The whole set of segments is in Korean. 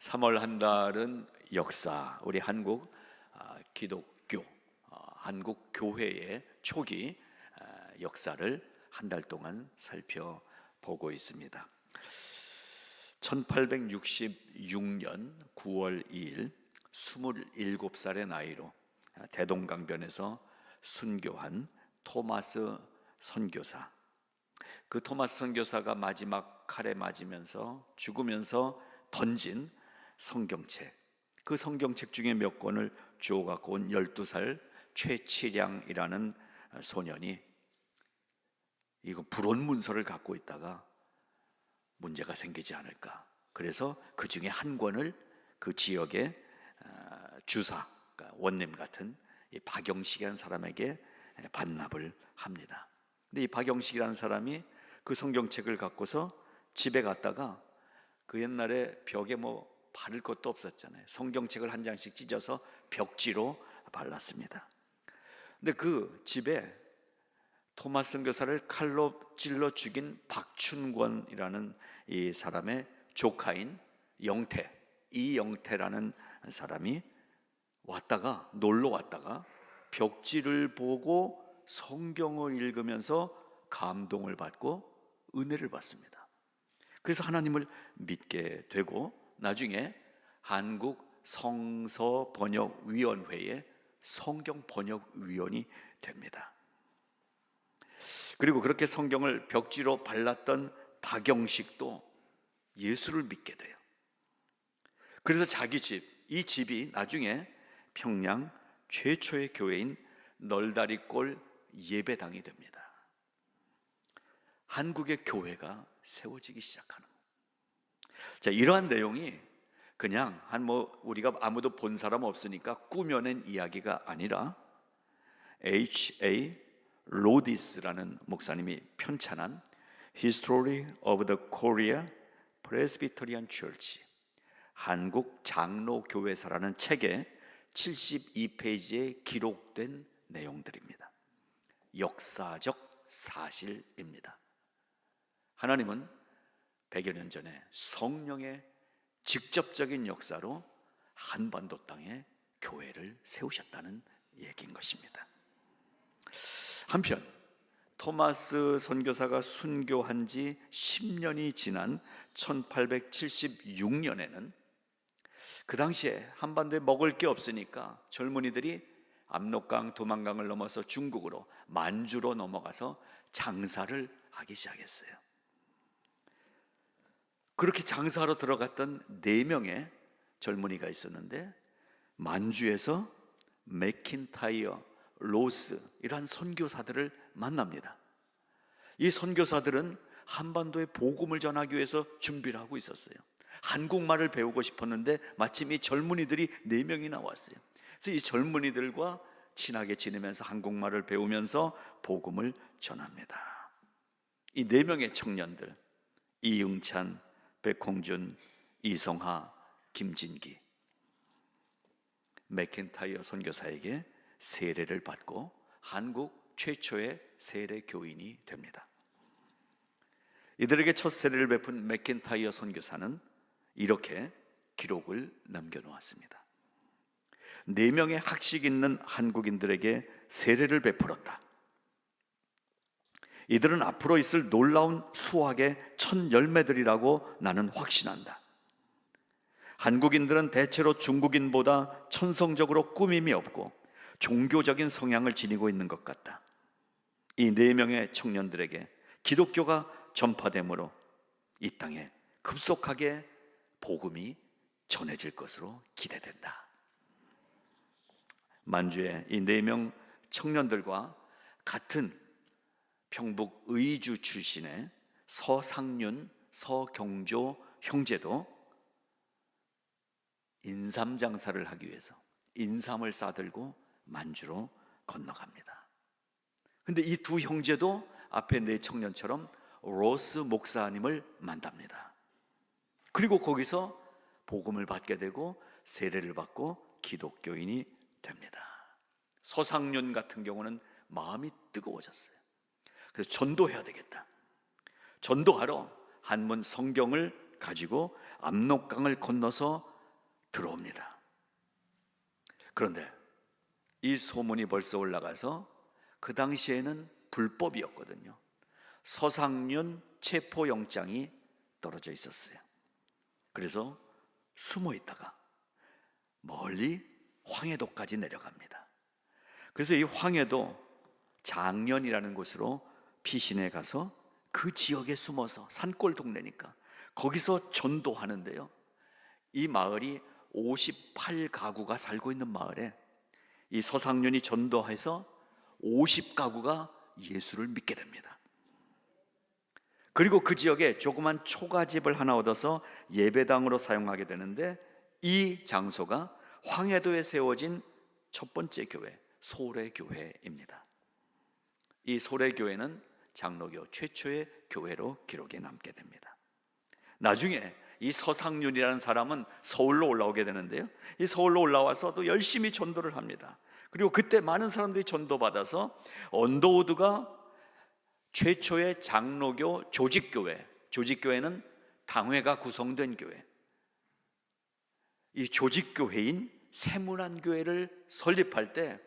3월 한 달은 역사, 우리 한국 기독교, 한국 교회의 초기 역사를 한 달 동안 살펴보고 있습니다. 1866년 9월 2일 27살의 나이로 대동강변에서 순교한 토마스 선교사, 그 토마스 선교사가 마지막 칼에 맞으면서 죽으면서 던진 성경책, 그 성경책 중에 몇 권을 주워 갖고 온 12살 최치량이라는 소년이 이거 불온문서를 갖고 있다가 문제가 생기지 않을까, 그래서 그 중에 한 권을 그 지역의 주사, 그러니까 원님 같은 이 박영식이라는 사람에게 반납을 합니다. 근데 이 박영식이라는 사람이 그 성경책을 갖고서 집에 갔다가 그 옛날에 벽에 바를 것도 없었잖아요. 성경책을 한 장씩 찢어서 벽지로 발랐습니다. 근데 그 집에 토마스 선교사를 칼로 찔러 죽인 박춘권이라는 이 사람의 조카인 영태, 이영태라는 사람이 놀러 왔다가 벽지를 보고 성경을 읽으면서 감동을 받고 은혜를 받습니다. 그래서 하나님을 믿게 되고 나중에 한국 성서번역위원회의 성경번역위원이 됩니다. 그리고 그렇게 성경을 벽지로 발랐던 박영식도 예수를 믿게 돼요. 그래서 자기 이 집이 나중에 평양 최초의 교회인 널다리골 예배당이 됩니다. 한국의 교회가 세워지기 시작하는 거예요. 자, 이러한 내용이 그냥 우리가 아무도 본 사람 없으니까 꾸며낸 이야기가 아니라 H.A. 로디스라는 목사님이 편찬한 History of the Korea Presbyterian Church, 한국 장로교회사라는 책에 72페이지에 기록된 내용들입니다. 역사적 사실입니다. 하나님은 100여 년 전에 성령의 직접적인 역사로 한반도 땅에 교회를 세우셨다는 얘기인 것입니다. 한편 토마스 선교사가 순교한 지 10년이 지난 1876년에는 그 당시에 한반도에 먹을 게 없으니까 젊은이들이 압록강, 두만강을 넘어서 중국으로, 만주로 넘어가서 장사를 하기 시작했어요. 그렇게 장사하러 들어갔던 4명의 젊은이가 있었는데 만주에서 맥킨타이어, 로스 이러한 선교사들을 만납니다. 이 선교사들은 한반도에 복음을 전하기 위해서 준비를 하고 있었어요. 한국말을 배우고 싶었는데 마침 이 젊은이들이 4명이나 왔어요. 그래서 이 젊은이들과 친하게 지내면서 한국말을 배우면서 복음을 전합니다. 이 4명의 청년들, 이응찬, 백홍준, 이성하, 김진기, 맥킨타이어 선교사에게 세례를 받고 한국 최초의 세례 교인이 됩니다. 이들에게 첫 세례를 베푼 맥킨타이어 선교사는 이렇게 기록을 남겨놓았습니다. 4명의 학식 있는 한국인들에게 세례를 베풀었다. 이들은 앞으로 있을 놀라운 수학의 첫 열매들이라고 나는 확신한다. 한국인들은 대체로 중국인보다 천성적으로 꾸밈이 없고 종교적인 성향을 지니고 있는 것 같다. 이 4명의 청년들에게 기독교가 전파되므로 이 땅에 급속하게 복음이 전해질 것으로 기대된다. 만주의 이 4명 청년들과 같은 평북 의주 출신의 서상윤, 서경조 형제도 인삼 장사를 하기 위해서 인삼을 싸들고 만주로 건너갑니다. 근데 이 2 형제도 앞에 4 청년처럼 로스 목사님을 만납니다. 그리고 거기서 복음을 받게 되고 세례를 받고 기독교인이 됩니다. 서상윤 같은 경우는 마음이 뜨거워졌어요. 그래서 전도해야 되겠다. 전도하러 한문 성경을 가지고 압록강을 건너서 들어옵니다. 그런데 이 소문이 벌써 올라가서 그 당시에는 불법이었거든요. 서상륜 체포영장이 떨어져 있었어요. 그래서 숨어 있다가 멀리 황해도까지 내려갑니다. 그래서 이 황해도 장년이라는 곳으로 피신해 가서 그 지역에 숨어서 산골 동네니까 거기서 전도하는데요, 이 마을이 58가구가 살고 있는 마을에 이 서상륜이 전도해서 50가구가 예수를 믿게 됩니다. 그리고 그 지역에 조그만 초가집을 하나 얻어서 예배당으로 사용하게 되는데, 이 장소가 황해도에 세워진 첫 번째 교회, 소래교회입니다. 이 소래교회는 장로교 최초의 교회로 기록에 남게 됩니다. 나중에 이 서상륜이라는 사람은 서울로 올라오게 되는데요, 이 서울로 올라와서 또 열심히 전도를 합니다. 그리고 그때 많은 사람들이 전도받아서 언더우드가 최초의 장로교 조직교회, 조직교회는 당회가 구성된 교회, 이 조직교회인 세문안교회를 설립할 때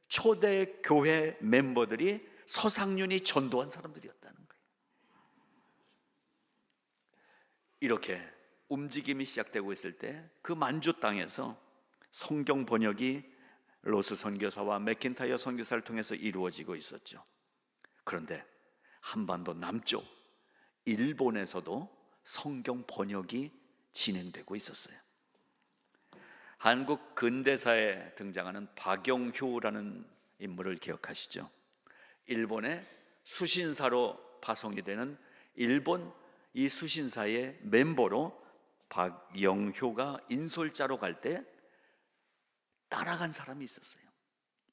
초대 교회 멤버들이 서상륜이 전도한 사람들이었다는 거예요. 이렇게 움직임이 시작되고 있을 때 그 만주 땅에서 성경 번역이 로스 선교사와 맥킨타이어 선교사를 통해서 이루어지고 있었죠. 그런데 한반도 남쪽 일본에서도 성경 번역이 진행되고 있었어요. 한국 근대사에 등장하는 박영효라는 인물을 기억하시죠? 일본의 수신사로 파송이 되는 일본 이 수신사의 멤버로 박영효가 인솔자로 갈 때 따라간 사람이 있었어요.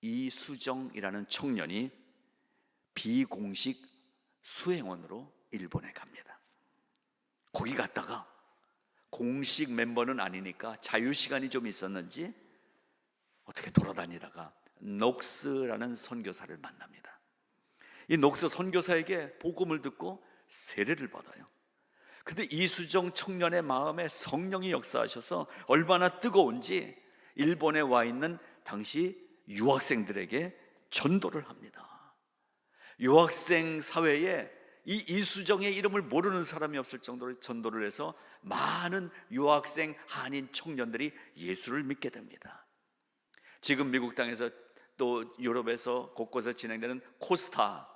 이수정이라는 청년이 비공식 수행원으로 일본에 갑니다. 거기 갔다가 공식 멤버는 아니니까 자유시간이 좀 있었는지 어떻게 돌아다니다가 녹스라는 선교사를 만납니다. 이 녹스 선교사에게 복음을 듣고 세례를 받아요. 근데 이수정 청년의 마음에 성령이 역사하셔서 얼마나 뜨거운지 일본에 와 있는 당시 유학생들에게 전도를 합니다. 유학생 사회에 이 이수정의 이름을 모르는 사람이 없을 정도로 전도를 해서 많은 유학생 한인 청년들이 예수를 믿게 됩니다. 지금 미국 땅에서 또 유럽에서 곳곳에 진행되는 코스타,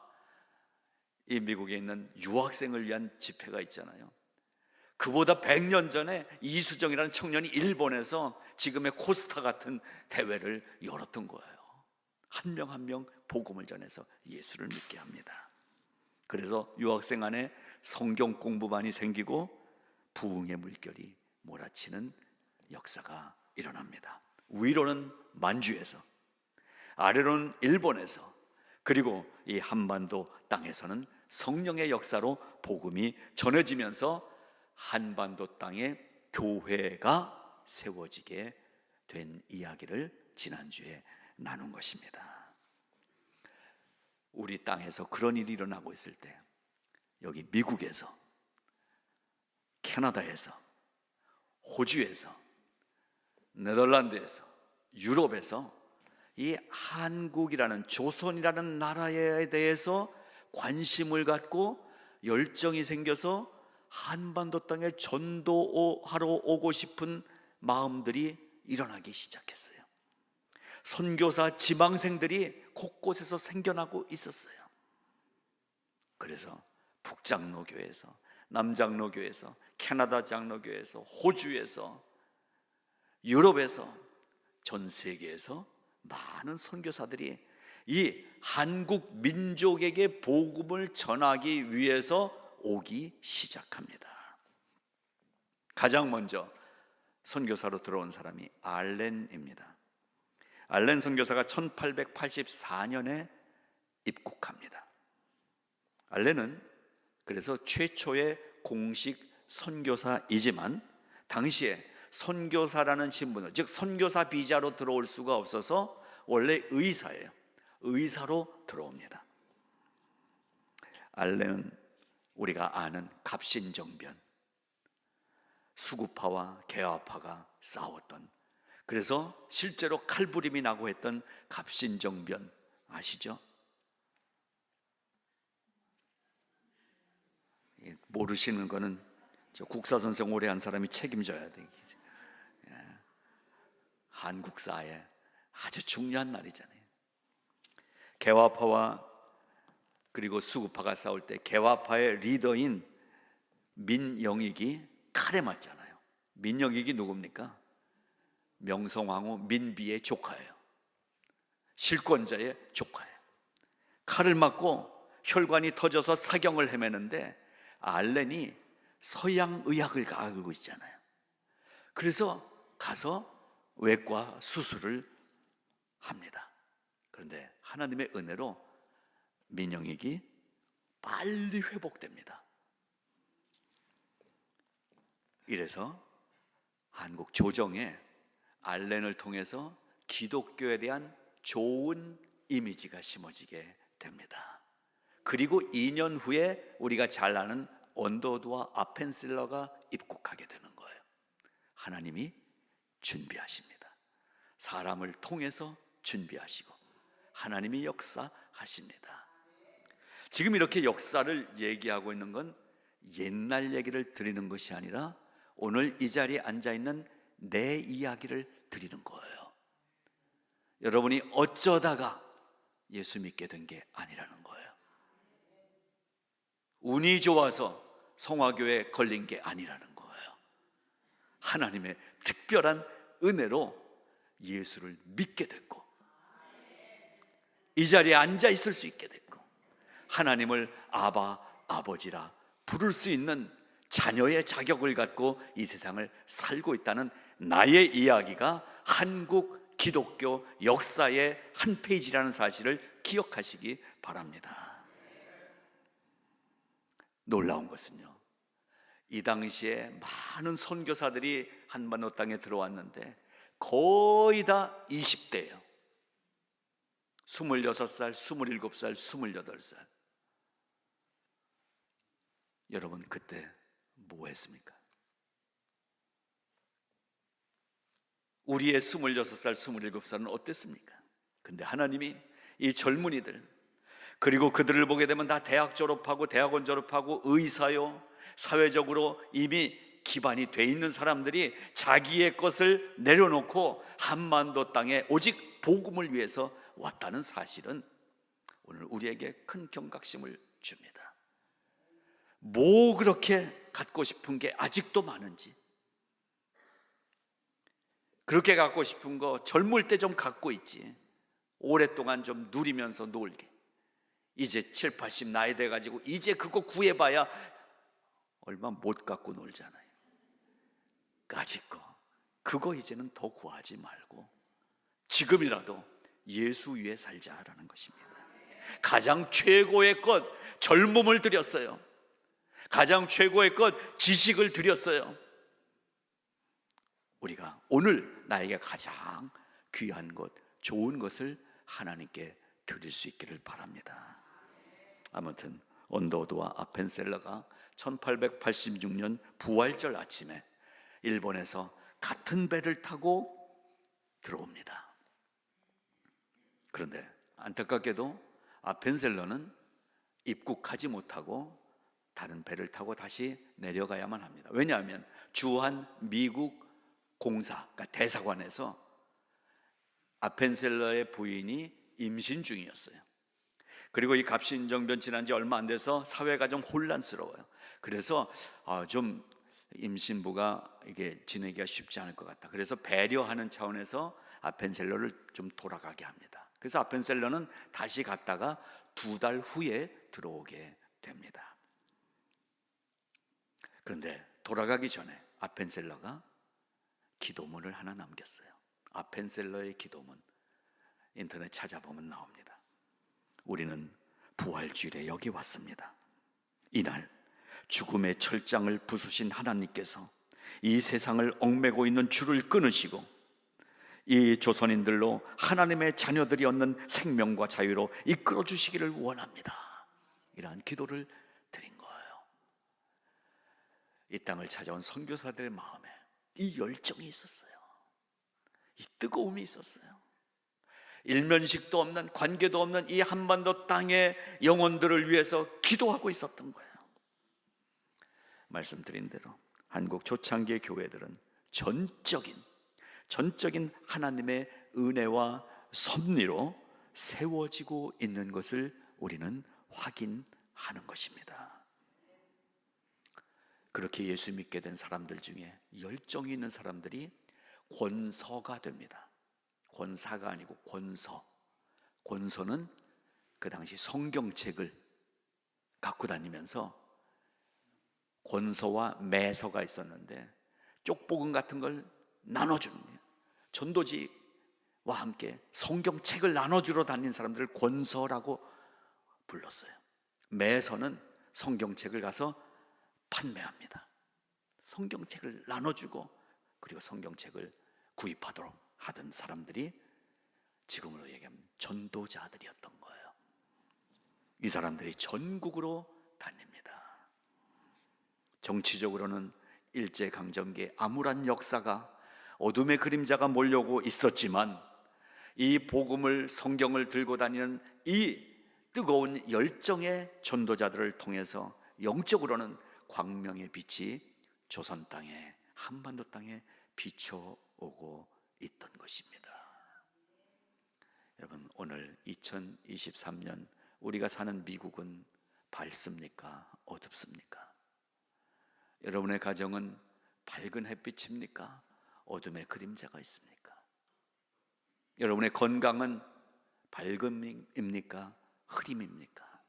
이 미국에 있는 유학생을 위한 집회가 있잖아요. 그보다 100년 전에 이수정이라는 청년이 일본에서 지금의 코스타 같은 대회를 열었던 거예요. 한 명 한 명 복음을 전해서 예수를 믿게 합니다. 그래서 유학생 안에 성경 공부반이 생기고 부흥의 물결이 몰아치는 역사가 일어납니다. 위로는 만주에서, 아래로는 일본에서, 그리고 이 한반도 땅에서는 성령의 역사로 복음이 전해지면서 한반도 땅에 교회가 세워지게 된 이야기를 지난주에 나눈 것입니다. 우리 땅에서 그런 일이 일어나고 있을 때, 여기 미국에서, 캐나다에서, 호주에서, 네덜란드에서, 유럽에서 이 한국이라는, 조선이라는 나라에 대해서 관심을 갖고 열정이 생겨서 한반도 땅에 전도하러 오고 싶은 마음들이 일어나기 시작했어요. 선교사 지망생들이 곳곳에서 생겨나고 있었어요. 그래서 북장로교회에서, 남장로교회에서, 캐나다 장로교회에서, 호주에서, 유럽에서, 전 세계에서 많은 선교사들이 이 한국 민족에게 복음을 전하기 위해서 오기 시작합니다. 가장 먼저 선교사로 들어온 사람이 알렌입니다. 알렌 선교사가 1884년에 입국합니다. 알렌은 그래서 최초의 공식 선교사이지만 당시에 선교사라는 신분을, 즉 선교사 비자로 들어올 수가 없어서 원래 의사예요. 의사로 들어옵니다. 알렌은 우리가 아는 갑신정변, 수구파와 개화파가 싸웠던, 그래서 실제로 칼부림이 나고 했던 갑신정변 아시죠? 모르시는 거는 저 국사 선생 오래 한 사람이 책임져야 돼. 한국사에 아주 중요한 날이잖아요. 개화파와 그리고 수구파가 싸울 때 개화파의 리더인 민영익이 칼에 맞잖아요. 민영익이 누굽니까? 명성황후 민비의 조카예요. 실권자의 조카예요. 칼을 맞고 혈관이 터져서 사경을 헤매는데 알렌이 서양의학을 알고 있잖아요. 그래서 가서 외과 수술을 합니다. 그런데 하나님의 은혜로 민영익이 빨리 회복됩니다. 이래서 한국 조정에 알렌을 통해서 기독교에 대한 좋은 이미지가 심어지게 됩니다. 그리고 2년 후에 우리가 잘 아는 언더우드와 아펜셀러가 입국하게 되는 거예요. 하나님이 준비하십니다. 사람을 통해서 준비하시고 하나님이 역사하십니다. 지금 이렇게 역사를 얘기하고 있는 건 옛날 얘기를 드리는 것이 아니라 오늘 이 자리에 앉아있는 내 이야기를 드리는 거예요. 여러분이 어쩌다가 예수 믿게 된 게 아니라는 거예요. 운이 좋아서 성화교회에 걸린 게 아니라는 거예요. 하나님의 특별한 은혜로 예수를 믿게 됐고 이 자리에 앉아 있을 수 있게 됐고 하나님을 아바, 아버지라 부를 수 있는 자녀의 자격을 갖고 이 세상을 살고 있다는 나의 이야기가 한국 기독교 역사의 한 페이지라는 사실을 기억하시기 바랍니다. 놀라운 것은요, 이 당시에 많은 선교사들이 한반도 땅에 들어왔는데 거의 다 20대예요. 26살, 27살, 28살. 여러분 그때 뭐 했습니까? 우리의 26살, 27살은 어땠습니까? 근데 하나님이 이 젊은이들, 그리고 그들을 보게 되면 다 대학 졸업하고 대학원 졸업하고 의사요, 사회적으로 이미 기반이 돼 있는 사람들이 자기의 것을 내려놓고 한반도 땅에 오직 복음을 위해서 왔다는 사실은 오늘 우리에게 큰 경각심을 줍니다. 뭐 그렇게 갖고 싶은 게 아직도 많은지, 그렇게 갖고 싶은 거 젊을 때 좀 갖고 있지, 오랫동안 좀 누리면서 놀게. 이제 7, 80 나이 돼가지고 이제 그거 구해봐야 얼마 못 갖고 놀잖아요. 까짓 거 그거 이제는 더 구하지 말고 지금이라도 예수 위에 살자라는 것입니다. 가장 최고의 것 젊음을 드렸어요. 가장 최고의 것 지식을 드렸어요. 우리가 오늘 나에게 가장 귀한 것, 좋은 것을 하나님께 드릴 수 있기를 바랍니다. 아무튼 언더우드와 아펜셀러가 1886년 부활절 아침에 일본에서 같은 배를 타고 들어옵니다. 그런데 안타깝게도 아펜셀러는 입국하지 못하고 다른 배를 타고 다시 내려가야만 합니다. 왜냐하면 주한 미국 공사, 그러니까 대사관에서 아펜셀러의 부인이 임신 중이었어요. 그리고 이 갑신정변 지난 지 얼마 안 돼서 사회가 좀 혼란스러워요. 그래서 좀 임신부가 이게 지내기가 쉽지 않을 것 같다. 그래서 배려하는 차원에서 아펜셀러를 좀 돌아가게 합니다. 그래서 아펜셀러는 다시 갔다가 2달 후에 들어오게 됩니다. 그런데 돌아가기 전에 아펜셀러가 기도문을 하나 남겼어요. 아펜셀러의 기도문, 인터넷 찾아보면 나옵니다. 우리는 부활주일에 여기 왔습니다. 이날 죽음의 철장을 부수신 하나님께서 이 세상을 얽매고 있는 줄을 끊으시고 이 조선인들로 하나님의 자녀들이 얻는 생명과 자유로 이끌어 주시기를 원합니다. 이러한 기도를 드린 거예요. 이 땅을 찾아온 선교사들의 마음에 이 열정이 있었어요. 이 뜨거움이 있었어요. 일면식도 없는, 관계도 없는 이 한반도 땅의 영혼들을 위해서 기도하고 있었던 거예요. 말씀드린 대로 한국 초창기의 교회들은 전적인 하나님의 은혜와 섭리로 세워지고 있는 것을 우리는 확인하는 것입니다. 그렇게 예수 믿게 된 사람들 중에 열정이 있는 사람들이 권서가 됩니다. 권사가 아니고 권서. 권서는 그 당시 성경책을 갖고 다니면서 권서와 매서가 있었는데 쪽복음 같은 걸 나눠주는 거예요. 전도지와 함께 성경책을 나눠주러 다닌 사람들을 권서라고 불렀어요. 매서는 성경책을 가서 판매합니다. 성경책을 나눠주고 그리고 성경책을 구입하도록 하던 사람들이 지금으로 얘기하면 전도자들이었던 거예요. 이 사람들이 전국으로 다닙니다. 정치적으로는 일제강점기에 암울한 역사가, 어둠의 그림자가 몰려오고 있었지만 이 복음을, 성경을 들고 다니는 이 뜨거운 열정의 전도자들을 통해서 영적으로는 광명의 빛이 조선 땅에, 한반도 땅에 비춰오고 있던 것입니다. 여러분, 오늘 2023년 우리가 사는 미국은 밝습니까? 어둡습니까? 여러분의 가정은 밝은 햇빛입니까? 어둠의 그림자가 있습니까? 여러분의 건강은 밝음입니까? 흐림입니까?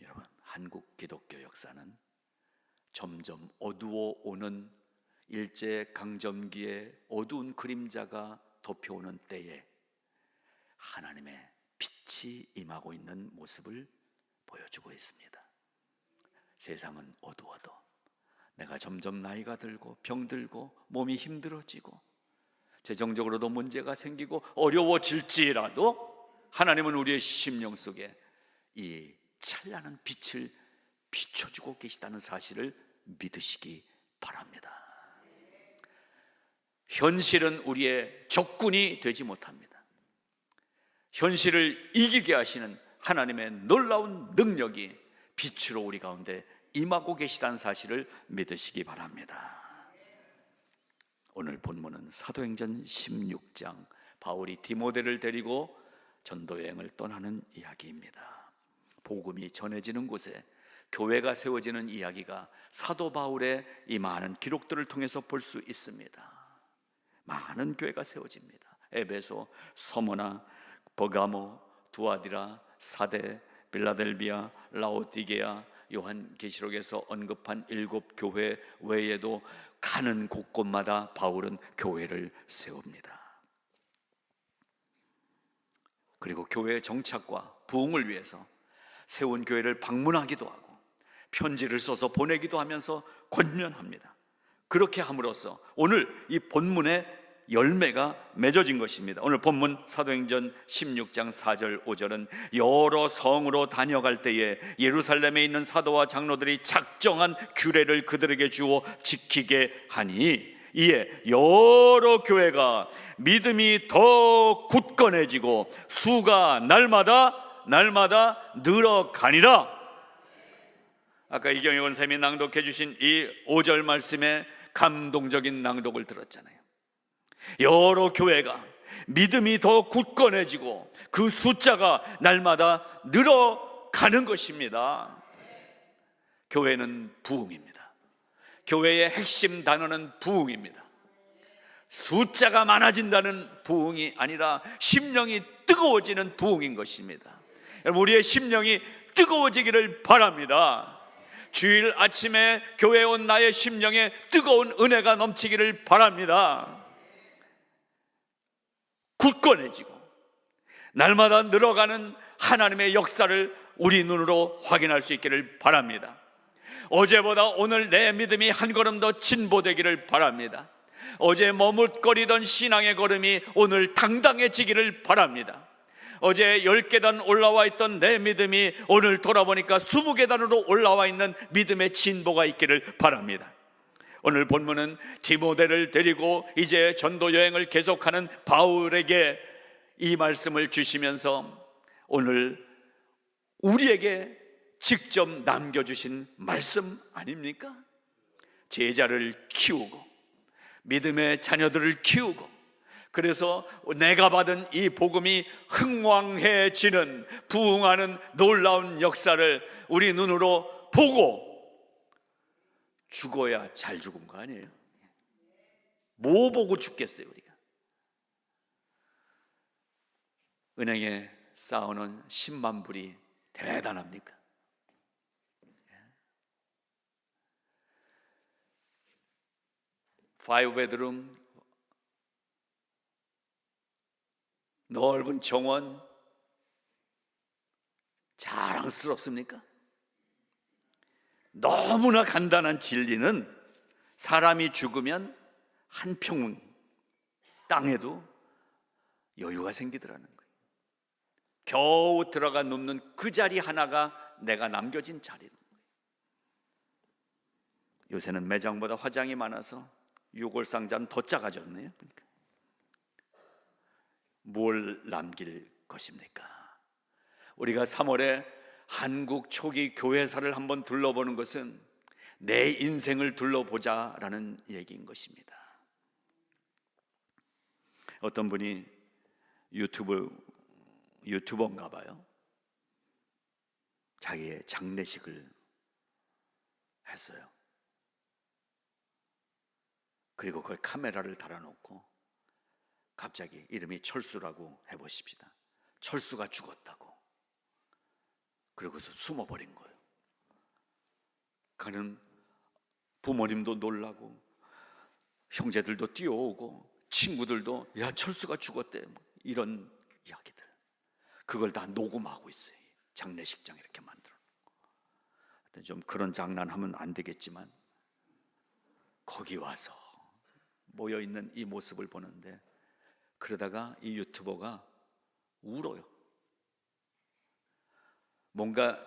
여러분, 한국 기독교 역사는 점점 어두워 오는 일제강점기의 어두운 그림자가 덮여오는 때에 하나님의 빛이 임하고 있는 모습을 보여주고 있습니다. 세상은 어두워도 내가 점점 나이가 들고 병들고 몸이 힘들어지고 재정적으로도 문제가 생기고 어려워질지라도 하나님은 우리의 심령 속에 이 찬란한 빛을 비춰주고 계시다는 사실을 믿으시기 바랍니다. 현실은 우리의 적군이 되지 못합니다. 현실을 이기게 하시는 하나님의 놀라운 능력이 빛으로 우리 가운데 임하고 계시다는 사실을 믿으시기 바랍니다. 오늘 본문은 사도행전 16장, 바울이 디모데를 데리고 전도여행을 떠나는 이야기입니다. 복음이 전해지는 곳에 교회가 세워지는 이야기가 사도 바울의 이 많은 기록들을 통해서 볼 수 있습니다. 많은 교회가 세워집니다. 에베소, 서머나, 버가모, 두아디라, 사데, 빌라델비아, 라오디게아, 요한계시록에서 언급한 7교회 외에도 가는 곳곳마다 바울은 교회를 세웁니다. 그리고 교회의 정착과 부흥을 위해서 세운 교회를 방문하기도 하고 편지를 써서 보내기도 하면서 권면합니다. 그렇게 함으로써 오늘 이 본문의 열매가 맺어진 것입니다. 오늘 본문 사도행전 16장 4절 5절은 여러 성으로 다녀갈 때에 예루살렘에 있는 사도와 장로들이 작정한 규례를 그들에게 주어 지키게 하니 이에 여러 교회가 믿음이 더 굳건해지고 수가 날마다 늘어가니라. 아까 이경희 원사님이 낭독해 주신 이 5절 말씀에 감동적인 낭독을 들었잖아요. 여러 교회가 믿음이 더 굳건해지고 그 숫자가 날마다 늘어가는 것입니다. 교회는 부흥입니다. 교회의 핵심 단어는 부흥입니다. 숫자가 많아진다는 부흥이 아니라 심령이 뜨거워지는 부흥인 것입니다. 여러분, 우리의 심령이 뜨거워지기를 바랍니다. 주일 아침에 교회에 온 나의 심령에 뜨거운 은혜가 넘치기를 바랍니다. 굳건해지고 날마다 늘어가는 하나님의 역사를 우리 눈으로 확인할 수 있기를 바랍니다. 어제보다 오늘 내 믿음이 한 걸음 더 진보되기를 바랍니다. 어제 머뭇거리던 신앙의 걸음이 오늘 당당해지기를 바랍니다. 어제 10계단 올라와 있던 내 믿음이 오늘 돌아보니까 20계단으로 올라와 있는 믿음의 진보가 있기를 바랍니다. 오늘 본문은 디모데를 데리고 이제 전도 여행을 계속하는 바울에게 이 말씀을 주시면서 오늘 우리에게 직접 남겨주신 말씀 아닙니까? 제자를 키우고 믿음의 자녀들을 키우고, 그래서 내가 받은 이 복음이 흥왕해지는, 부흥하는 놀라운 역사를 우리 눈으로 보고 죽어야 잘 죽은 거 아니에요? 뭐 보고 죽겠어요 우리가? 은행에 쌓아놓은 10만 불이 대단합니까? 파이브 베드룸 넓은 정원 자랑스럽습니까? 너무나 간단한 진리는 사람이 죽으면 한 평 땅에도 여유가 생기더라는 거예요. 겨우 들어가 눕는 그 자리 하나가 내가 남겨진 자리는 거예요. 요새는 매장보다 화장이 많아서 유골 상자는 더 작아졌네요. 그러니까 뭘 남길 것입니까? 우리가 3월에 한국 초기 교회사를 한번 둘러보는 것은 내 인생을 둘러보자라는 얘기인 것입니다. 어떤 분이 유튜버인가 봐요. 자기의 장례식을 했어요. 그리고 그걸 카메라를 달아놓고 갑자기 이름이 철수라고 해보십시다. 철수가 죽었다고. 그러고서 숨어버린 거예요. 그는 부모님도 놀라고 형제들도 뛰어오고 친구들도 야 철수가 죽었대, 이런 이야기들. 그걸 다 녹음하고 있어요. 장례식장 이렇게 만들어 놓고. 좀 그런 장난하면 안 되겠지만 거기 와서 모여있는 이 모습을 보는데, 그러다가 이 유튜버가 울어요. 뭔가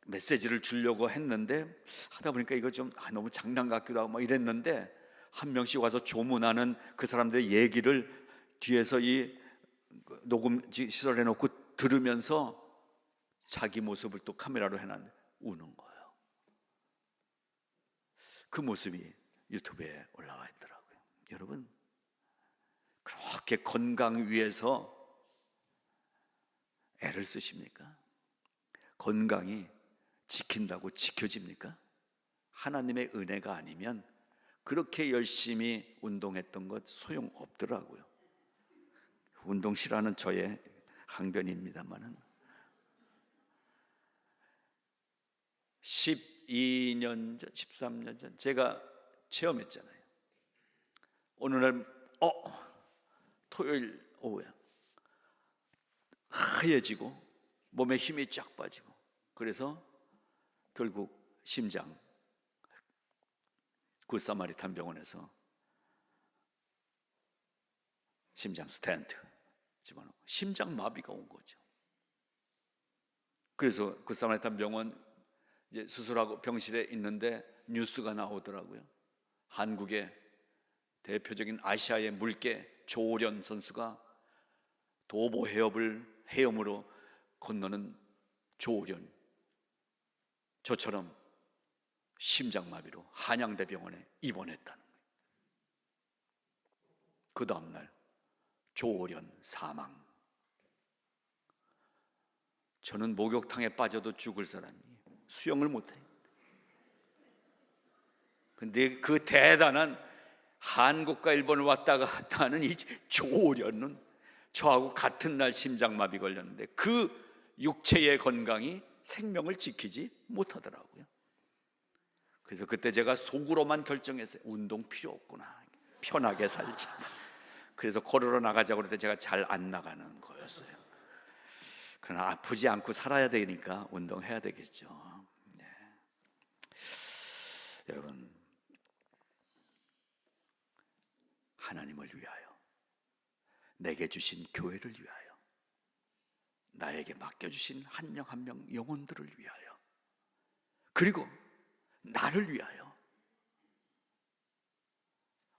메시지를 주려고 했는데 하다 보니까 이거 좀 너무 장난 같기도 하고 막 이랬는데, 한 명씩 와서 조문하는 그 사람들의 얘기를 뒤에서 이 녹음 시설에 놓고 들으면서 자기 모습을 또 카메라로 해놨는데 우는 거예요. 그 모습이 유튜브에 올라와 있더라고요. 여러분, 그렇게 건강 위해서 애를 쓰십니까? 건강이 지킨다고 지켜집니까? 하나님의 은혜가 아니면 그렇게 열심히 운동했던 것 소용없더라고요. 운동 싫어하는 저의 항변입니다만은 12년 전, 13년 전 제가 체험했잖아요. 어느 날 토요일 오후에 하얘지고 몸에 힘이 쫙 빠지고, 그래서 결국 심장 굿사마리탄 병원에서 심장 스탠트 집어넣고 심장 마비가 온 거죠. 그래서 굿사마리탄 병원 이제 수술하고 병실에 있는데 뉴스가 나오더라고요. 한국의 대표적인 아시아의 물개 조련 선수가 도보 해협을 헤엄으로 건너는 조련, 저처럼 심장마비로 한양대병원에 입원했다는 거예요. 그 다음날 조련 사망. 저는 목욕탕에 빠져도 죽을 사람이에요. 수영을 못해요. 근데 그 대단한 한국과 일본을 왔다 갔다 하는 이 조련은 저하고 같은 날 심장마비 걸렸는데 그 육체의 건강이 생명을 지키지 못하더라고요. 그래서 그때 제가 속으로만 결정했어요. 운동 필요 없구나. 편하게 살자. 그래서 걸으러 나가자고 그럴 때 제가 잘 안 나가는 거였어요. 그러나 아프지 않고 살아야 되니까 운동해야 되겠죠. 네. 여러분, 하나님을 위하여, 내게 주신 교회를 위하여 나에게 맡겨주신 한 명 한 명 영혼들을 위하여, 그리고 나를 위하여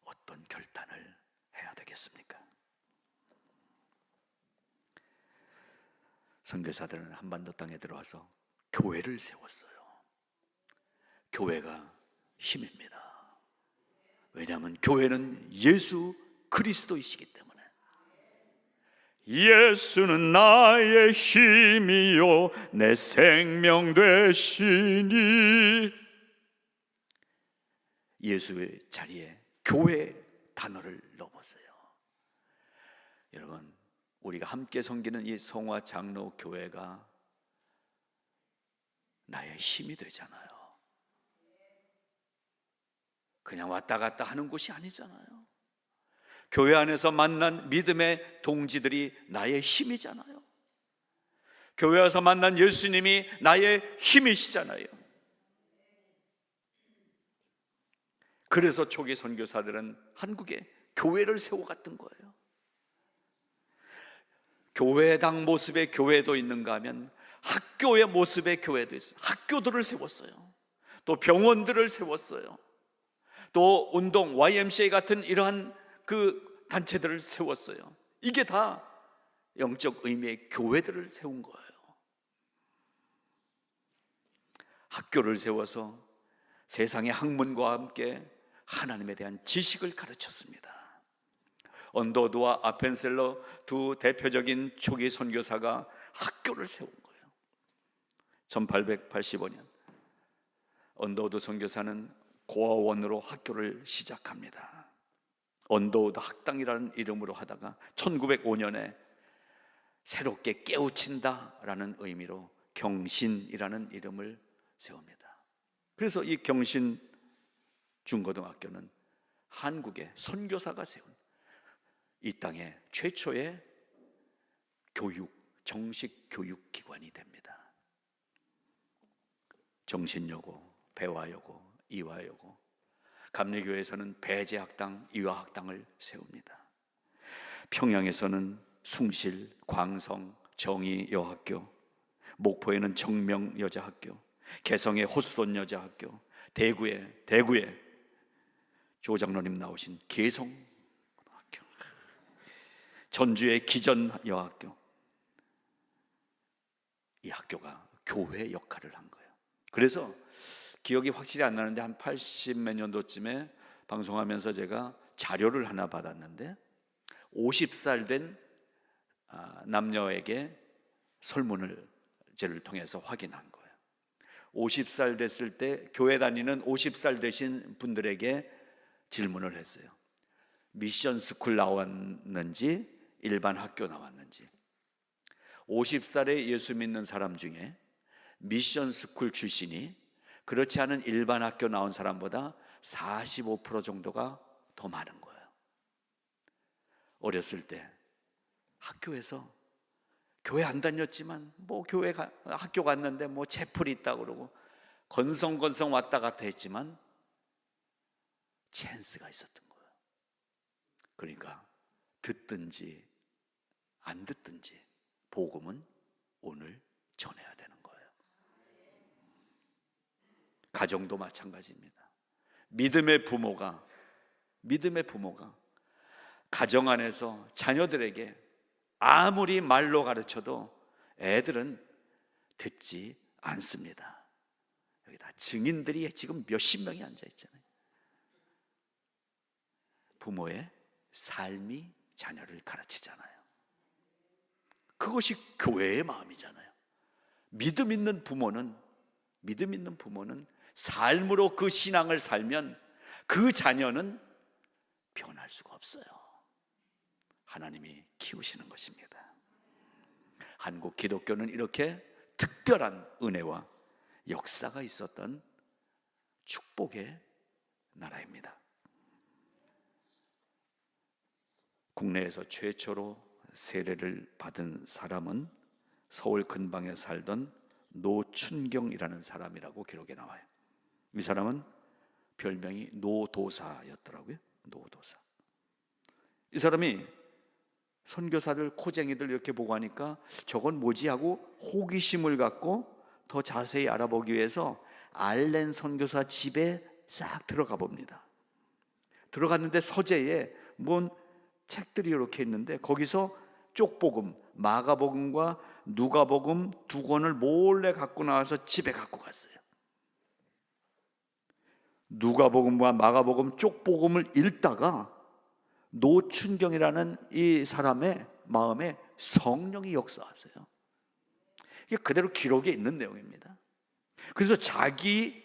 어떤 결단을 해야 되겠습니까? 선교사들은 한반도 땅에 들어와서 교회를 세웠어요. 교회가 힘입니다. 왜냐하면 교회는 예수 그리스도이시기 때문에. 예수는 나의 힘이요 내 생명 되시니, 예수의 자리에 교회 단어를 넣어보세요. 여러분, 우리가 함께 섬기는 이 성화 장로 교회가 나의 힘이 되잖아요. 그냥 왔다 갔다 하는 곳이 아니잖아요. 교회 안에서 만난 믿음의 동지들이 나의 힘이잖아요. 교회 와서 만난 예수님이 나의 힘이시잖아요. 그래서 초기 선교사들은 한국에 교회를 세워갔던 거예요. 교회당 모습의 교회도 있는가 하면 학교의 모습의 교회도 있어요. 학교들을 세웠어요. 또 병원들을 세웠어요. 또 운동, YMCA 같은 이러한 그 단체들을 세웠어요. 이게 다 영적 의미의 교회들을 세운 거예요. 학교를 세워서 세상의 학문과 함께 하나님에 대한 지식을 가르쳤습니다. 언더우드와 아펜셀러 두 대표적인 초기 선교사가 학교를 세운 거예요. 1885년 언더우드 선교사는 고아원으로 학교를 시작합니다. 언더우드 학당이라는 이름으로 하다가 1905년에 새롭게 깨우친다라는 의미로 경신이라는 이름을 세웁니다. 그래서 이 경신 중고등학교는 한국의 선교사가 세운 이 땅의 최초의 교육, 정식 교육기관이 됩니다. 정신여고, 배화여고, 이화여고, 감리교회에서는 배제학당, 이화학당을 세웁니다. 평양에서는 숭실, 광성, 정의여학교, 목포에는 정명여자학교, 개성의 호수돈여자학교, 대구에 조 장로님 나오신 개성학교, 전주의 기전여학교, 이 학교가 교회 역할을 한 거예요. 그래서 기억이 확실히 안 나는데 한 80 몇 년도쯤에 방송하면서 제가 자료를 하나 받았는데 50살 된 남녀에게 설문을 제를 통해서 확인한 거예요. 50살 됐을 때 교회 다니는 50살 되신 분들에게 질문을 했어요. 미션 스쿨 나왔는지 일반 학교 나왔는지. 50살에 예수 믿는 사람 중에 미션 스쿨 출신이 그렇지 않은 일반 학교 나온 사람보다 45% 정도가 더 많은 거예요. 어렸을 때 학교에서 교회 안 다녔지만 뭐 학교 갔는데 뭐 채플이 있다고 그러고 건성건성 왔다 갔다 했지만 찬스가 있었던 거예요. 그러니까 듣든지 안 듣든지 복음은 오늘 전해야 되는 거예요. 가정도 마찬가지입니다. 믿음의 부모가 가정 안에서 자녀들에게 아무리 말로 가르쳐도 애들은 듣지 않습니다. 여기다 증인들이 지금 몇십 명이 앉아 있잖아요. 부모의 삶이 자녀를 가르치잖아요. 그것이 교회의 마음이잖아요. 믿음 있는 부모는 삶으로 그 신앙을 살면 그 자녀는 변할 수가 없어요. 하나님이 키우시는 것입니다. 한국 기독교는 이렇게 특별한 은혜와 역사가 있었던 축복의 나라입니다. 국내에서 최초로 세례를 받은 사람은 서울 근방에 살던 노춘경이라는 사람이라고 기록에 나와요. 이 사람은 별명이 노도사였더라고요. 노도사. 이 사람이 선교사들, 코쟁이들 이렇게 보고 하니까 저건 뭐지 하고 호기심을 갖고 더 자세히 알아보기 위해서 알렌 선교사 집에 싹 들어가 봅니다. 들어갔는데 서재에 뭔 책들이 이렇게 있는데 거기서 쪽복음, 마가복음과 누가복음 두 권을 몰래 갖고 나와서 집에 갖고 갔어요. 누가복음과 마가복음 쪽복음을 읽다가 노춘경이라는 이 사람의 마음에 성령이 역사하세요. 이게 그대로 기록에 있는 내용입니다. 그래서 자기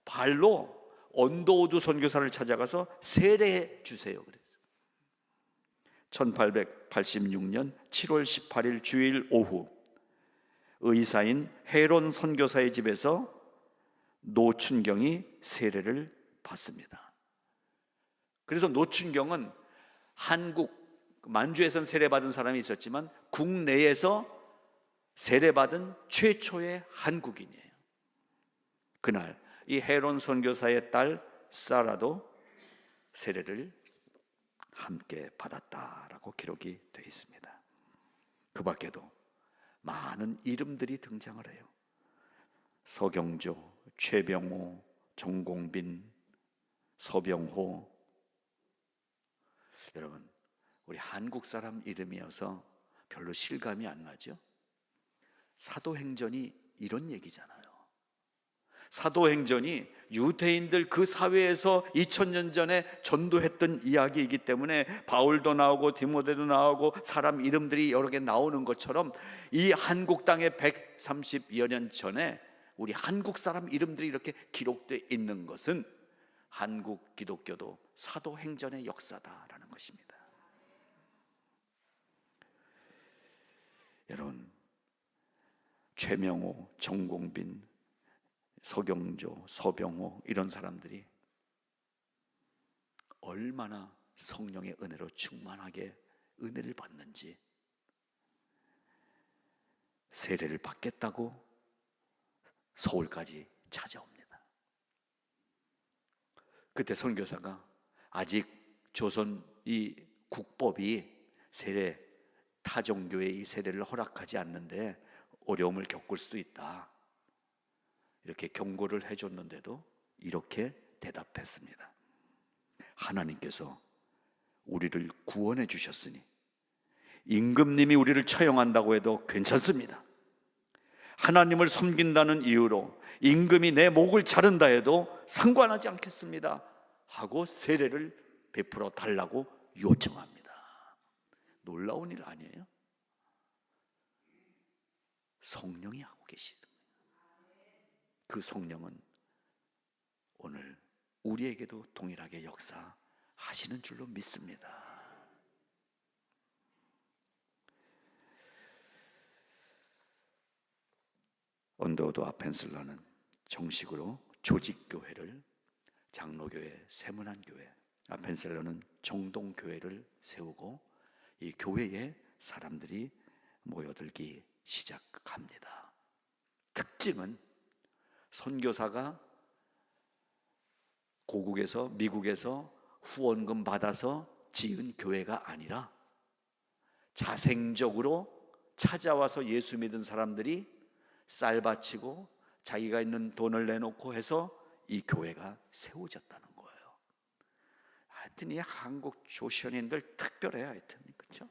발로 언더우드 선교사를 찾아가서 세례해 주세요 그랬어요. 1886년 7월 18일 주일 오후 의사인 헤론 선교사의 집에서 노춘경이 세례를 받습니다. 그래서 노춘경은 한국 만주에선 세례받은 사람이 있었지만 국내에서 세례받은 최초의 한국인이에요. 그날 이 헤론 선교사의 딸 사라도 세례를 함께 받았다라고 기록이 되어 있습니다. 그 밖에도 많은 이름들이 등장을 해요. 서경조, 최병호, 정공빈, 서병호. 여러분, 우리 한국 사람 이름이어서 별로 실감이 안 나죠? 사도행전이 이런 얘기잖아요. 사도행전이 유대인들 그 사회에서 2000년 전에 전도했던 이야기이기 때문에 바울도 나오고 디모데도 나오고 사람 이름들이 여러 개 나오는 것처럼 이 한국 땅에 130여 년 전에 우리 한국 사람 이름들이 이렇게 기록되어 있는 것은 한국 기독교도 사도행전의 역사다라는 것입니다. 여러분, 최명호, 정공빈, 서경조, 서병호 이런 사람들이 얼마나 성령의 은혜로 충만하게 은혜를 받는지 세례를 받겠다고 서울까지 찾아옵니다. 그때 선교사가 아직 조선 이 국법이 세례 타종교의 이 세례를 허락하지 않는데 어려움을 겪을 수도 있다 이렇게 경고를 해줬는데도 이렇게 대답했습니다. 하나님께서 우리를 구원해 주셨으니 임금님이 우리를 처형한다고 해도 괜찮습니다. 하나님을 섬긴다는 이유로 임금이 내 목을 자른다 해도 상관하지 않겠습니다 하고 세례를 베풀어 달라고 요청합니다. 놀라운 일 아니에요? 성령이 하고 계시다. 그 성령은 오늘 우리에게도 동일하게 역사하시는 줄로 믿습니다. 언더우드 아펜슬러는 정식으로 조직교회를 장로교회, 세문안교회, 아펜셀러는 정동교회를 세우고 이 교회에 사람들이 모여들기 시작합니다. 특징은 선교사가 고국에서 미국에서 후원금 받아서 지은 교회가 아니라 자생적으로 찾아와서 예수 믿은 사람들이 쌀 바치고 자기가 있는 돈을 내놓고 해서 이 교회가 세워졌다는 거예요. 하여튼 이 한국 조선인들 특별해요. 하여튼 그렇죠?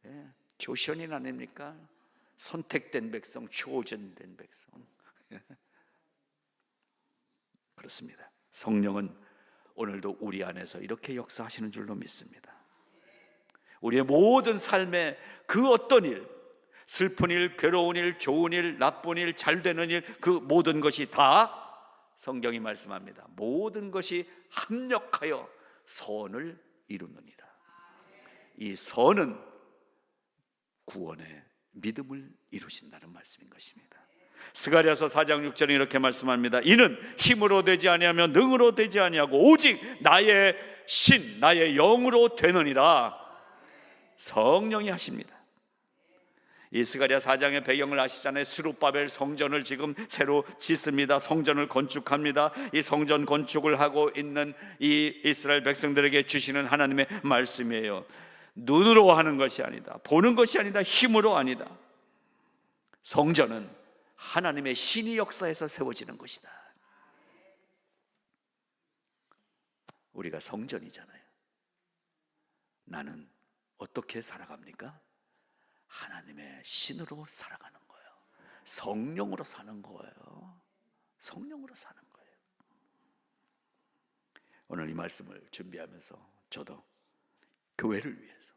예, 조선인 아닙니까? 선택된 백성, 초전된 백성. 그렇습니다. 성령은 오늘도 우리 안에서 이렇게 역사하시는 줄로 믿습니다. 우리의 모든 삶의 그 어떤 일, 슬픈 일, 괴로운 일, 좋은 일, 나쁜 일, 잘 되는 일, 그 모든 것이 다 성경이 말씀합니다. 모든 것이 합력하여 선을 이루느니라. 이 선은 구원의 믿음을 이루신다는 말씀인 것입니다. 스가랴서 4장 6절에 이렇게 말씀합니다. 이는 힘으로 되지 아니하며 능으로 되지 아니하고 오직 나의 신, 나의 영으로 되느니라. 성령이 하십니다. 이 스가랴 4장의 배경을 아시잖아요. 스룹바벨 성전을 지금 새로 짓습니다. 성전을 건축합니다. 이 성전 건축을 하고 있는 이 이스라엘 백성들에게 주시는 하나님의 말씀이에요. 눈으로 하는 것이 아니다, 보는 것이 아니다, 힘으로 아니다. 성전은 하나님의 신의 역사에서 세워지는 것이다. 우리가 성전이잖아요. 나는 어떻게 살아갑니까? 하나님의 신으로 살아가는 거예요. 성령으로 사는 거예요. 성령으로 사는 거예요. 오늘 이 말씀을 준비하면서 저도 교회를 위해서,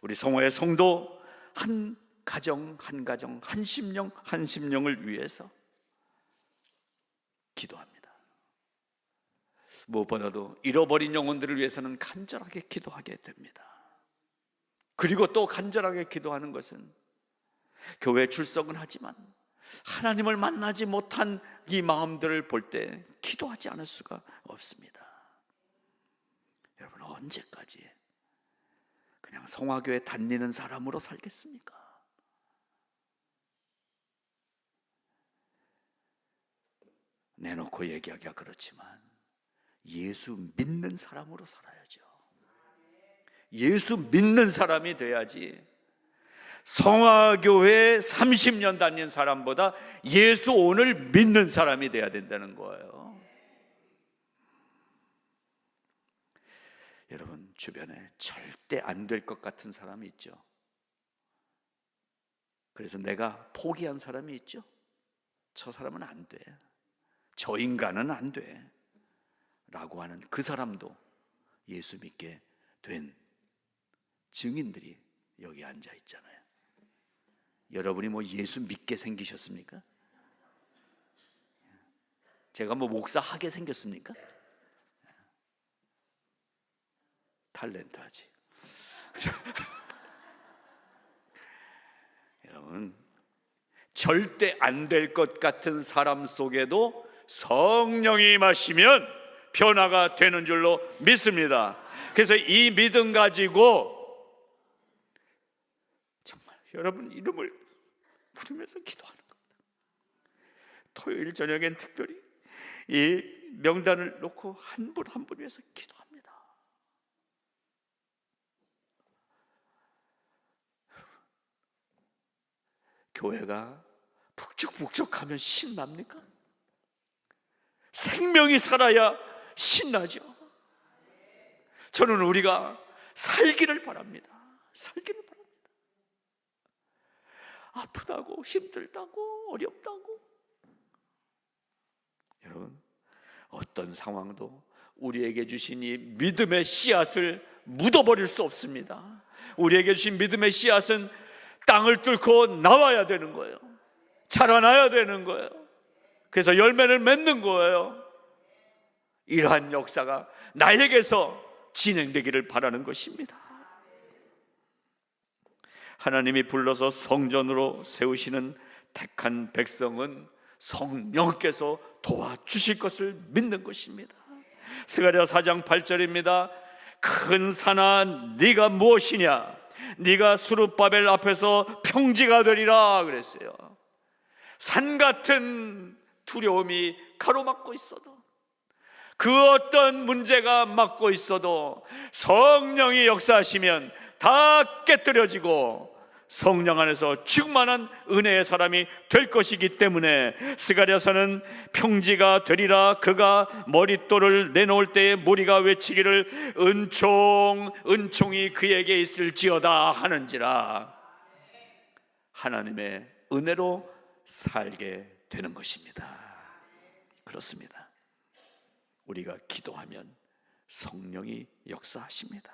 우리 성화의 성도 한 가정 한 가정, 한 심령 한 심령을 위해서 기도합니다. 무엇보다도 잃어버린 영혼들을 위해서는 간절하게 기도하게 됩니다. 그리고 또 간절하게 기도하는 것은 교회 출석은 하지만 하나님을 만나지 못한 이 마음들을 볼 때 기도하지 않을 수가 없습니다. 여러분, 언제까지 그냥 성화교회 다니는 사람으로 살겠습니까? 내놓고 얘기하기가 그렇지만 예수 믿는 사람으로 살아야죠. 예수 믿는 사람이 돼야지. 성화교회 30년 다닌 사람보다 예수 오늘 믿는 사람이 돼야 된다는 거예요. 여러분, 주변에 절대 안 될 것 같은 사람이 있죠. 그래서 내가 포기한 사람이 있죠. 저 사람은 안 돼, 저 인간은 안 돼 라고 하는 그 사람도 예수 믿게 된 증인들이 여기 앉아 있잖아요. 여러분이 뭐 예수 믿게 생기셨습니까? 제가 뭐 목사하게 생겼습니까? 탤런트하지. 여러분, 절대 안 될 것 같은 사람 속에도 성령이 임하시면 변화가 되는 줄로 믿습니다. 그래서 이 믿음 가지고 정말 여러분 이름을 부르면서 기도하는 겁니다. 토요일 저녁엔 특별히 이 명단을 놓고 한 분 한 분 위해서 기도합니다. 교회가 북적북적하면 신납니까? 생명이 살아야 신나죠. 저는 우리가 살기를 바랍니다. 살기를 바랍니다. 아프다고, 힘들다고, 어렵다고, 여러분, 어떤 상황도 우리에게 주신 이 믿음의 씨앗을 묻어버릴 수 없습니다. 우리에게 주신 믿음의 씨앗은 땅을 뚫고 나와야 되는 거예요. 자라나야 되는 거예요. 그래서 열매를 맺는 거예요. 이러한 역사가 나에게서 진행되기를 바라는 것입니다. 하나님이 불러서 성전으로 세우시는 택한 백성은 성령께서 도와주실 것을 믿는 것입니다. 스가랴 4장 8절입니다. 큰 산아 네가 무엇이냐, 네가 스룹바벨 앞에서 평지가 되리라 그랬어요. 산 같은 두려움이 가로막고 있어도, 그 어떤 문제가 막고 있어도 성령이 역사하시면 다 깨뜨려지고 성령 안에서 충만한 은혜의 사람이 될 것이기 때문에 스가랴서는 평지가 되리라. 그가 머릿돌을 내놓을 때에 무리가 외치기를 은총이 그에게 있을지어다 하는지라. 하나님의 은혜로 살게 되는 것입니다. 그렇습니다. 우리가 기도하면 성령이 역사하십니다.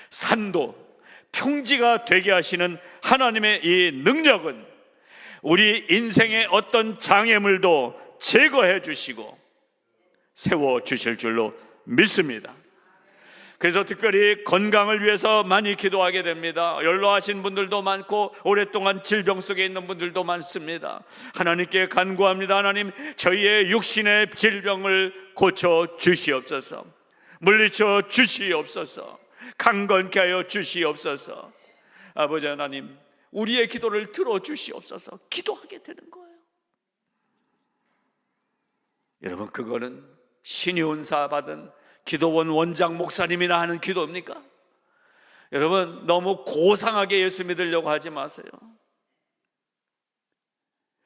산도 평지가 되게 하시는 하나님의 이 능력은 우리 인생의 어떤 장애물도 제거해 주시고 세워 주실 줄로 믿습니다. 그래서 특별히 건강을 위해서 많이 기도하게 됩니다. 연로하신 분들도 많고 오랫동안 질병 속에 있는 분들도 많습니다. 하나님께 간구합니다. 하나님, 저희의 육신의 질병을 고쳐 주시옵소서. 물리쳐 주시옵소서. 강건케 하여 주시옵소서. 아버지 하나님, 우리의 기도를 들어주시옵소서 기도하게 되는 거예요. 여러분, 그거는 신이 은사 받은 기도원 원장 목사님이나 하는 기도입니까? 여러분, 너무 고상하게 예수 믿으려고 하지 마세요.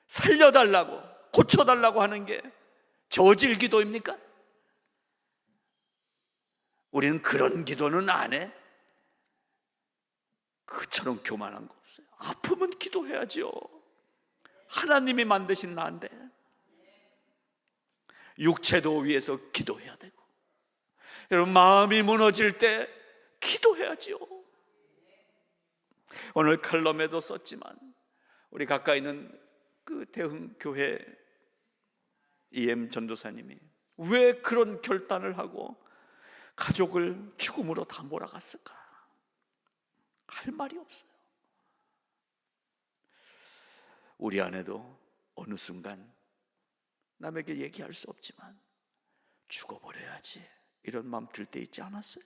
살려달라고, 고쳐달라고 하는 게 저질 기도입니까? 우리는 그런 기도는 안 해. 그처럼 교만한 거 없어요. 아프면 기도해야지요. 하나님이 만드신 나인데 육체도 위해서 기도해야 되고, 여러분, 마음이 무너질 때 기도해야지요. 오늘 칼럼에도 썼지만 우리 가까이 있는 그 대흥교회 EM 전도사님이 왜 그런 결단을 하고 가족을 죽음으로 다 몰아갔을까? 할 말이 없어요. 우리 아내도 어느 순간 남에게 얘기할 수 없지만 죽어버려야지 이런 마음 들 때 있지 않았어요?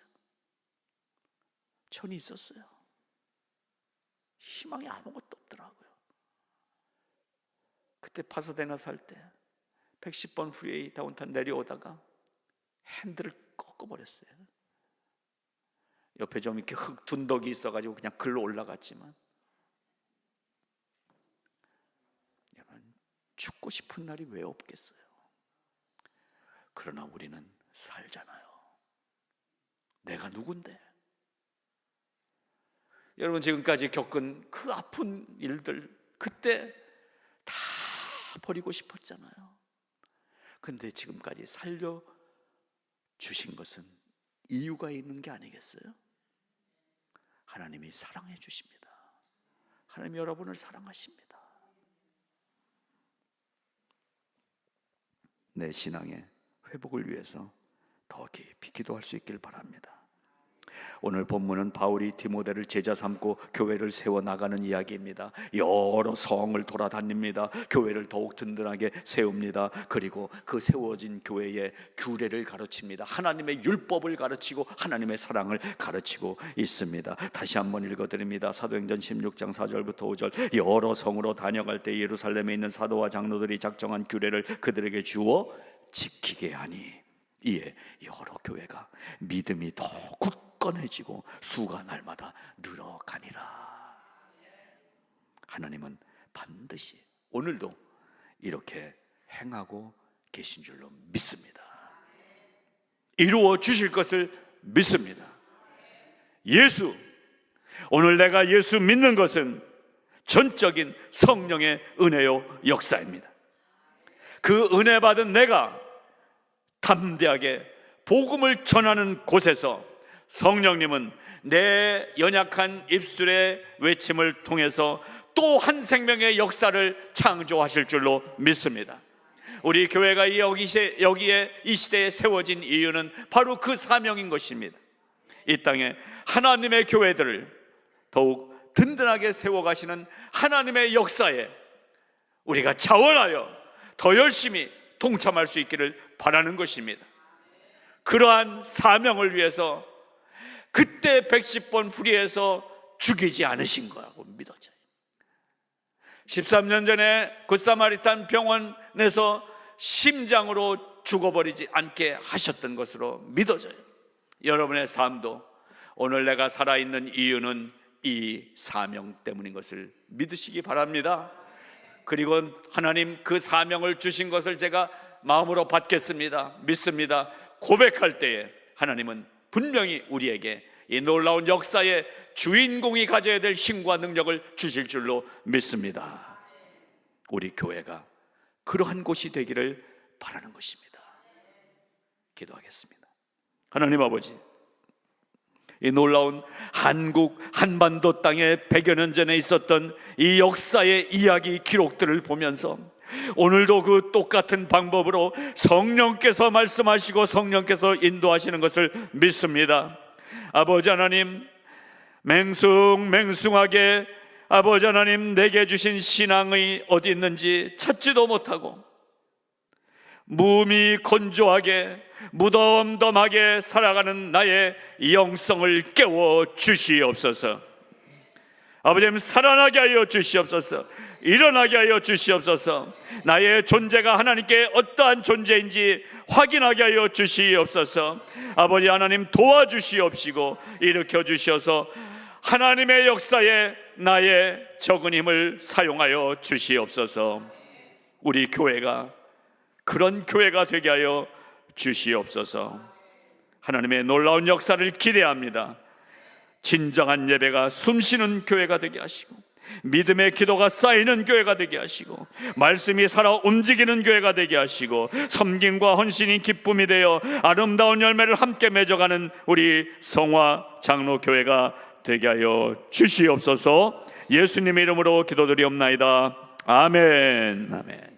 전이 있었어요. 희망이 아무것도 없더라고요. 그때 파사데나 살 때 110번 프리웨이 다운타운 내려오다가 핸들을 꺾어버렸어요. 옆에 좀 이렇게 흙 둔덕이 있어가지고 그냥 글로 올라갔지만, 여러분, 죽고 싶은 날이 왜 없겠어요? 그러나 우리는 살잖아요. 내가 누군데? 여러분, 지금까지 겪은 그 아픈 일들 그때 다 버리고 싶었잖아요. 근데 지금까지 살려주신 것은 이유가 있는 게 아니겠어요? 하나님이 사랑해 주십니다. 하나님이 여러분을 사랑하십니다. 내 신앙의 회복을 위해서 더 깊이 기도할 수 있길 바랍니다. 오늘 본문은 바울이 디모데를 제자 삼고 교회를 세워나가는 이야기입니다. 여러 성을 돌아다닙니다. 교회를 더욱 든든하게 세웁니다. 그리고 그 세워진 교회에 규례를 가르칩니다. 하나님의 율법을 가르치고 하나님의 사랑을 가르치고 있습니다. 다시 한번 읽어드립니다. 사도행전 16장 4절부터 5절. 여러 성으로 다녀갈 때 예루살렘에 있는 사도와 장로들이 작정한 규례를 그들에게 주어 지키게 하니, 이에 여러 교회가 믿음이 더 굳건해지고 수가 날마다 늘어가니라. 하나님은 반드시 오늘도 이렇게 행하고 계신 줄로 믿습니다. 이루어 주실 것을 믿습니다. 예수, 오늘 내가 예수 믿는 것은 전적인 성령의 은혜요 역사입니다. 그 은혜 받은 내가 담대하게 복음을 전하는 곳에서 성령님은 내 연약한 입술의 외침을 통해서 또 한 생명의 역사를 창조하실 줄로 믿습니다. 우리 교회가 여기에 이 시대에 세워진 이유는 바로 그 사명인 것입니다. 이 땅에 하나님의 교회들을 더욱 든든하게 세워가시는 하나님의 역사에 우리가 자원하여 더 열심히 동참할 수 있기를 바라는 것입니다. 그러한 사명을 위해서 그때 110번 풀이해서 죽이지 않으신 거라고 믿어져요. 13년 전에 굿사마리탄 병원에서 심장으로 죽어버리지 않게 하셨던 것으로 믿어져요. 여러분의 삶도 오늘 내가 살아있는 이유는 이 사명 때문인 것을 믿으시기 바랍니다. 그리고 하나님 그 사명을 주신 것을 제가 마음으로 받겠습니다. 믿습니다. 고백할 때에 하나님은 분명히 우리에게 이 놀라운 역사의 주인공이 가져야 될 힘과 능력을 주실 줄로 믿습니다. 우리 교회가 그러한 곳이 되기를 바라는 것입니다. 기도하겠습니다. 하나님 아버지, 이 놀라운 한국 한반도 땅에 100여 년 전에 있었던 이 역사의 이야기 기록들을 보면서 오늘도 그 똑같은 방법으로 성령께서 말씀하시고 성령께서 인도하시는 것을 믿습니다. 아버지 하나님, 맹숭맹숭하게 아버지 하나님 내게 주신 신앙이 어디 있는지 찾지도 못하고 무미 건조하게 무덤덤하게 살아가는 나의 영성을 깨워 주시옵소서. 아버지 살아나게 하여 주시옵소서. 일어나게 하여 주시옵소서. 나의 존재가 하나님께 어떠한 존재인지 확인하게 하여 주시옵소서. 아버지 하나님 도와주시옵시고 일으켜 주셔서 하나님의 역사에 나의 적은 힘을 사용하여 주시옵소서. 우리 교회가 그런 교회가 되게 하여 주시옵소서. 하나님의 놀라운 역사를 기대합니다. 진정한 예배가 숨쉬는 교회가 되게 하시고, 믿음의 기도가 쌓이는 교회가 되게 하시고, 말씀이 살아 움직이는 교회가 되게 하시고, 섬김과 헌신이 기쁨이 되어 아름다운 열매를 함께 맺어가는 우리 성화 장로교회가 되게 하여 주시옵소서. 예수님의 이름으로 기도드리옵나이다. 아멘. 아멘.